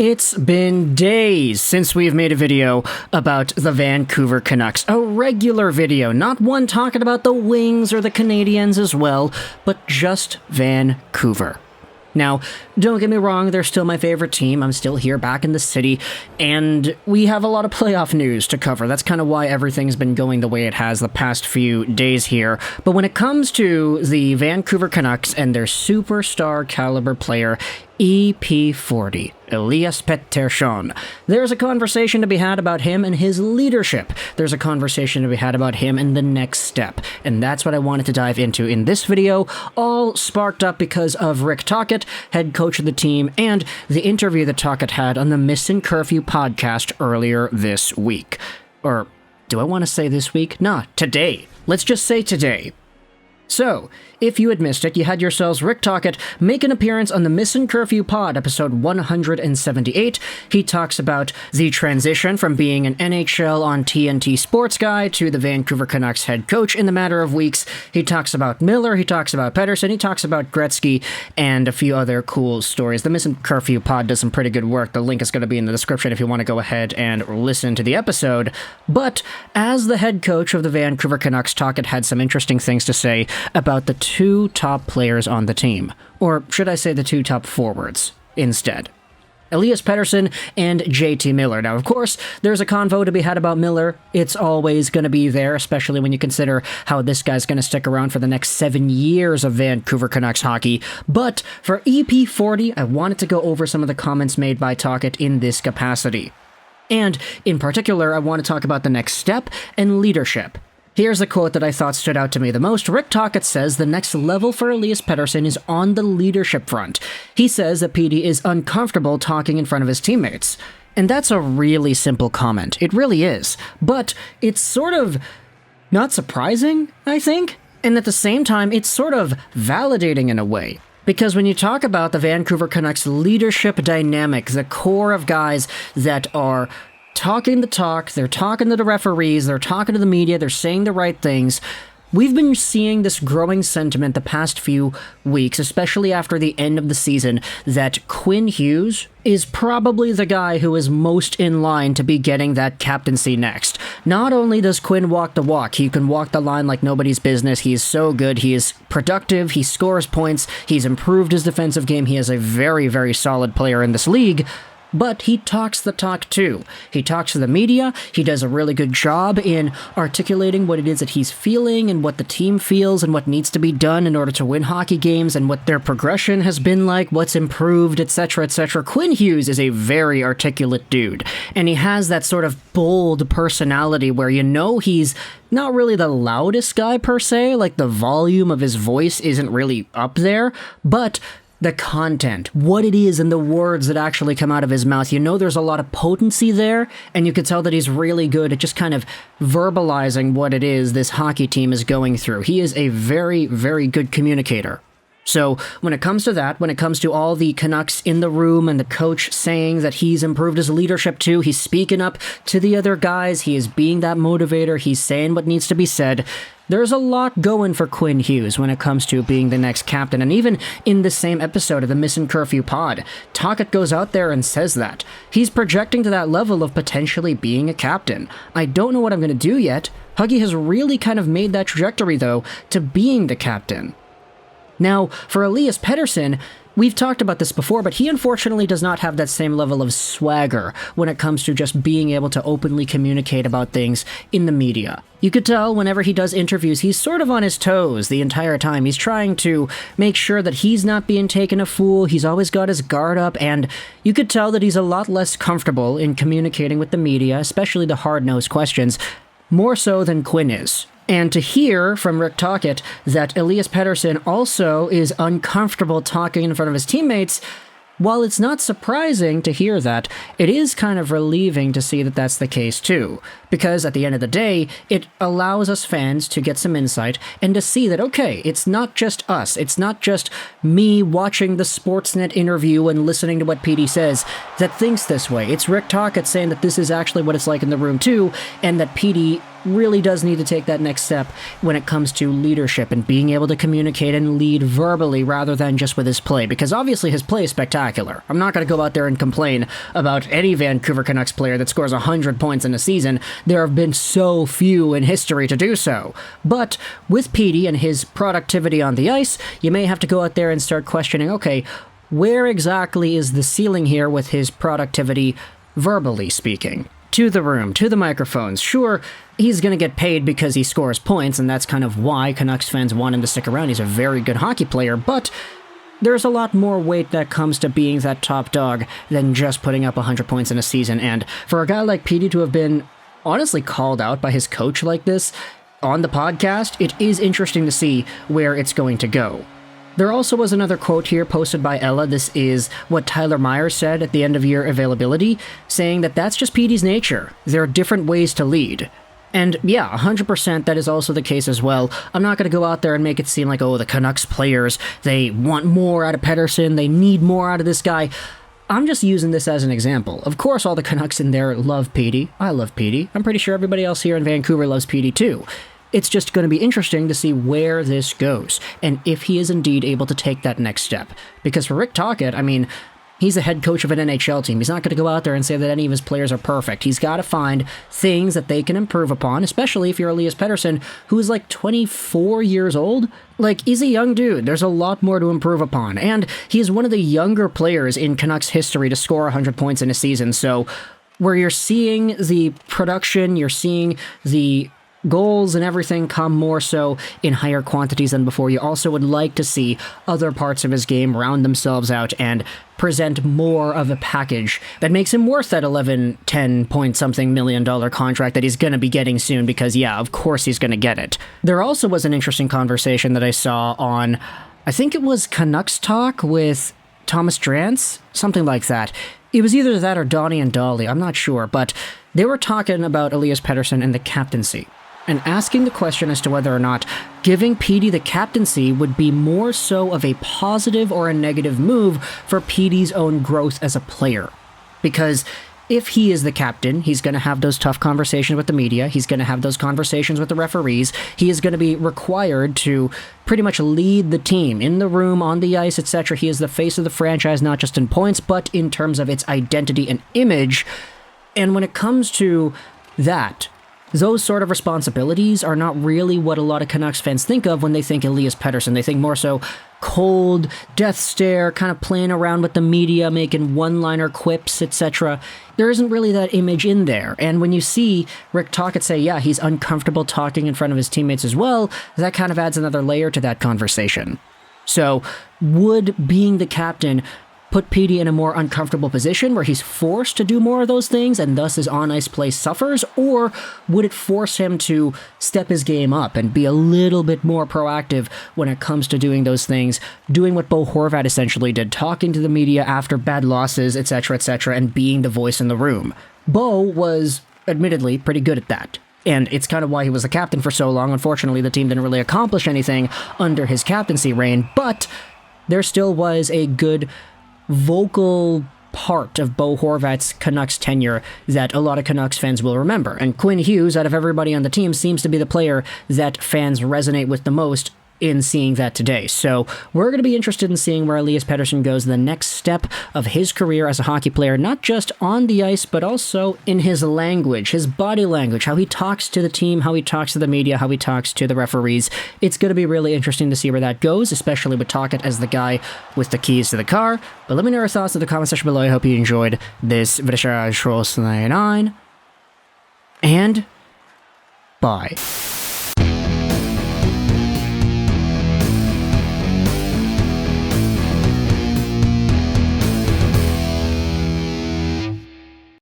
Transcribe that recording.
It's been days since we've made a video about the Vancouver Canucks. A regular video, not one talking about the Wings or the Canadiens as well, but just Vancouver. Now, don't get me wrong, they're still my favorite team. I'm still here back in the city, and we have a lot of playoff news to cover. That's kind of why everything's been going the way it has the past few days here. But when it comes to the Vancouver Canucks and their superstar caliber player, EP40, Elias Pettersson, there's a conversation to be had about him and his leadership. There's a conversation to be had about him and the next step. And that's what I wanted to dive into in this video, all sparked up because of Rick Tocchet, head coach of the team, and the interview that Tocchet had on the Missin Curfew Podcast earlier this week. Or, do I want to say this week? Nah, today. Let's just say today. So, if you had missed it, you had yourselves Rick Tocchet make an appearance on the Missin Curfew Pod, episode 178. He talks about the transition from being an NHL on TNT sports guy to the Vancouver Canucks head coach in the matter of weeks. He talks about Miller, he talks about Pettersson, he talks about Gretzky, and a few other cool stories. The Missin Curfew Pod does some pretty good work. The link is going to be in the description if you want to go ahead and listen to the episode. But, as the head coach of the Vancouver Canucks, Tocchet had some interesting things to say about the two top players on the team. Or should I say the two top forwards instead? Elias Pettersson and JT Miller. Now, of course, there's a convo to be had about Miller. It's always going to be there, especially when you consider how this guy's going to stick around for the next 7 years of Vancouver Canucks hockey. But for EP40, I wanted to go over some of the comments made by Tocchet in this capacity. And, in particular, I want to talk about the next step and leadership. Here's a quote that I thought stood out to me the most. Rick Tocchet says the next level for Elias Pettersson is on the leadership front. He says that PD is uncomfortable talking in front of his teammates. And that's a really simple comment. It really is. But it's sort of not surprising, I think. And at the same time, it's sort of validating in a way. Because when you talk about the Vancouver Canucks leadership dynamic, the core of guys that are talking the talk, they're talking to the referees, they're talking to the media, they're saying the right things. We've been seeing this growing sentiment the past few weeks, especially after the end of the season, that Quinn Hughes is probably the guy who is most in line to be getting that captaincy next. Not only does Quinn walk the walk, he can walk the line like nobody's business. He is so good. He is productive. He scores points. He's improved his defensive game. He is a very, very solid player in this league. But he talks the talk too. He talks to the media, he does a really good job in articulating what it is that he's feeling and what the team feels and what needs to be done in order to win hockey games and what their progression has been like, what's improved, etc., etc. Quinn Hughes is a very articulate dude, and he has that sort of bold personality where you know he's not really the loudest guy per se, like the volume of his voice isn't really up there, but the content, what it is and the words that actually come out of his mouth. You know there's a lot of potency there, and you can tell that he's really good at just kind of verbalizing what it is this hockey team is going through. He is a very, very good communicator. So when it comes to that, when it comes to all the Canucks in the room and the coach saying that he's improved his leadership too, he's speaking up to the other guys, he is being that motivator, he's saying what needs to be said. There's a lot going for Quinn Hughes when it comes to being the next captain, and even in the same episode of the Missin Curfew Pod, Tocchet goes out there and says that. He's projecting to that level of potentially being a captain. I don't know what I'm going to do yet. Huggy has really kind of made that trajectory, though, to being the captain. Now, for Elias Pettersson, we've talked about this before, but he unfortunately does not have that same level of swagger when it comes to just being able to openly communicate about things in the media. You could tell whenever he does interviews, he's sort of on his toes the entire time. He's trying to make sure that he's not being taken a fool. He's always got his guard up, and you could tell that he's a lot less comfortable in communicating with the media, especially the hard-nosed questions, more so than Quinn is. And to hear from Rick Tocchet that Elias Pettersson also is uncomfortable talking in front of his teammates, while it's not surprising to hear that, it is kind of relieving to see that that's the case too. Because at the end of the day, it allows us fans to get some insight and to see that, okay, it's not just us. It's not just me watching the Sportsnet interview and listening to what PD says that thinks this way. It's Rick Tocchet saying that this is actually what it's like in the room too, and that PD really does need to take that next step when it comes to leadership and being able to communicate and lead verbally rather than just with his play, because obviously his play is spectacular. I'm not going to go out there and complain about any Vancouver Canucks player that scores 100 points in a season. There have been so few in history to do so. But with Petey and his productivity on the ice, you may have to go out there and start questioning, okay, where exactly is the ceiling here with his productivity, verbally speaking? To the room, to the microphones. Sure, he's going to get paid because he scores points, and that's kind of why Canucks fans want him to stick around. He's a very good hockey player, but there's a lot more weight that comes to being that top dog than just putting up 100 points in a season. And for a guy like Petey to have been honestly called out by his coach like this on the podcast, it is interesting to see where it's going to go. There also was another quote here posted by Ella. This is what Tyler Myers said at the end of year availability, saying that that's just Petey's nature. There are different ways to lead. And yeah, 100% that is also the case as well. I'm not going to go out there and make it seem like, oh, the Canucks players, they want more out of Pettersson, they need more out of this guy. I'm just using this as an example. Of course, all the Canucks in there love Petey. I love Petey. I'm pretty sure everybody else here in Vancouver loves Petey too. It's just going to be interesting to see where this goes, and if he is indeed able to take that next step. Because for Rick Tocchet, I mean, he's the head coach of an NHL team. He's not going to go out there and say that any of his players are perfect. He's got to find things that they can improve upon, especially if you're Elias Pettersson, who is like 24 years old. Like, he's a young dude. There's a lot more to improve upon, and he's one of the younger players in Canucks history to score 100 points in a season. So where you're seeing the production, you're seeing the goals and everything come more so in higher quantities than before. You also would like to see other parts of his game round themselves out and present more of a package that makes him worth that 11, 10 point something $million contract that he's going to be getting soon, because yeah, of course he's going to get it. There also was an interesting conversation that I saw on, I think it was Canucks Talk with Thomas Drance, something like that. It was either that or Donnie and Dolly, I'm not sure, but they were talking about Elias Pettersson and the captaincy, and asking the question as to whether or not giving Petey the captaincy would be more so of a positive or a negative move for Petey's own growth as a player. Because if he is the captain, he's going to have those tough conversations with the media, he's going to have those conversations with the referees, he is going to be required to pretty much lead the team in the room, on the ice, etc. He is the face of the franchise, not just in points, but in terms of its identity and image. And when it comes to that, those sort of responsibilities are not really what a lot of Canucks fans think of when they think Elias Pettersson. They think more so cold, death stare, kind of playing around with the media, making one-liner quips, etc. There isn't really that image in there. And when you see Rick Tocchet say, yeah, he's uncomfortable talking in front of his teammates as well, that kind of adds another layer to that conversation. So, would being the captain put Petey in a more uncomfortable position where he's forced to do more of those things and thus his on-ice play suffers? Or would it force him to step his game up and be a little bit more proactive when it comes to doing those things, doing what Bo Horvat essentially did, talking to the media after bad losses, etc., and being the voice in the room? Bo was, admittedly, pretty good at that. And it's kind of why he was the captain for so long. Unfortunately, the team didn't really accomplish anything under his captaincy reign, but there still was a good vocal part of Bo Horvat's Canucks tenure that a lot of Canucks fans will remember. And Quinn Hughes, out of everybody on the team, seems to be the player that fans resonate with the most in seeing that today. So we're going to be interested in seeing where Elias Pettersson goes, the next step of his career as a hockey player, not just on the ice, but also in his language, his body language, how he talks to the team, how he talks to the media, how he talks to the referees. It's going to be really interesting to see where that goes, especially with Tocchet as the guy with the keys to the car. But let me know your thoughts in the comment section below. I hope you enjoyed this video. And bye.